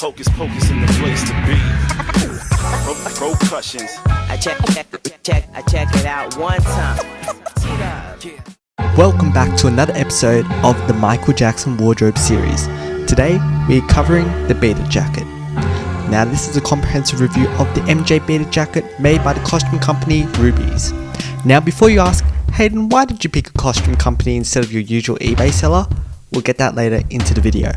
Hocus pocus in the place to be. Percussions. I check it out one time. Welcome back to another episode of the Michael Jackson Wardrobe series. Today we're covering the Beaded Jacket. Now this is a comprehensive review of the MJ Beaded Jacket made by the costume company Rubies. Now before you ask, Hayden, why did you pick a costume company instead of your usual eBay seller? We'll get that later into the video.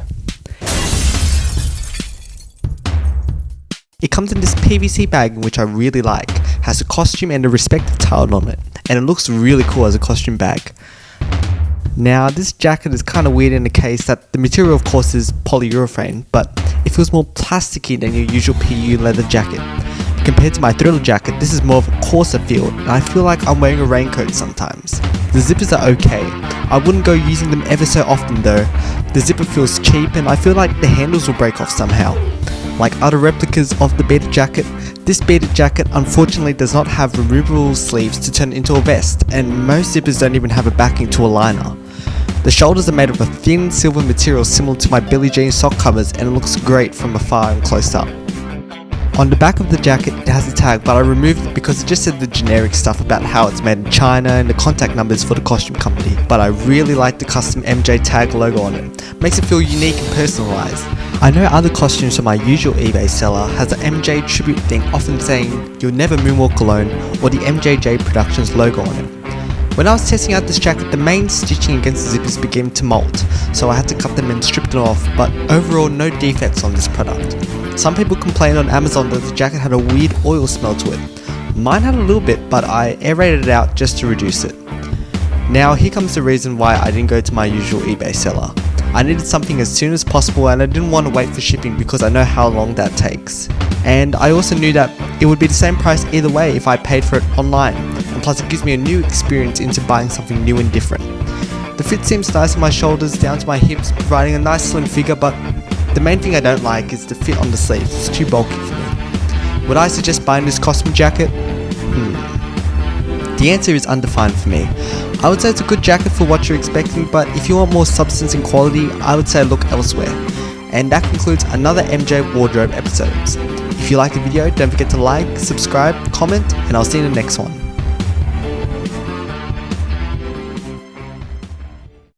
It comes in this PVC bag, which I really like, has a costume and a respective title on it, and it looks really cool as a costume bag. Now this jacket is kind of weird in the case that the material of course is polyurethane, but it feels more plasticky than your usual PU leather jacket. Compared to my Thriller jacket, this is more of a coarser feel, and I feel like I'm wearing a raincoat sometimes. The zippers are okay, I wouldn't go using them ever so often though. The zipper feels cheap and I feel like the handles will break off somehow. Like other replicas of the Beaded Jacket, this Beaded Jacket unfortunately does not have removable sleeves to turn into a vest, and most zippers don't even have a backing to a liner. The shoulders are made of a thin silver material similar to my Billie Jean sock covers, and it looks great from afar and close up. On the back of the jacket it has a tag, but I removed it because it just said the generic stuff about how it's made in China and the contact numbers for the costume company, but I really like the custom MJ tag logo on it. Makes it feel unique and personalised. I know other costumes from my usual eBay seller has an MJ tribute thing often saying "You'll never moonwalk alone" or the MJJ Productions logo on it. When I was testing out this jacket, the main stitching against the zippers began to molt, so I had to cut them and strip it off, but overall no defects on this product. Some people complained on Amazon that the jacket had a weird oil smell to it. Mine had a little bit, but I aerated it out just to reduce it. Now here comes the reason why I didn't go to my usual eBay seller. I needed something as soon as possible and I didn't want to wait for shipping because I know how long that takes. And I also knew that it would be the same price either way if I paid for it online, and plus it gives me a new experience into buying something new and different. The fit seems nice on my shoulders down to my hips, providing a nice slim figure, but the main thing I don't like is the fit on the sleeves. It's too bulky for me. Would I suggest buying this costume jacket? The answer is undefined for me. I would say it's a good jacket for what you're expecting, but if you want more substance and quality, I would say look elsewhere. And that concludes another MJ Wardrobe episodes. If you liked the video, don't forget to like, subscribe, comment, and I'll see you in the next one.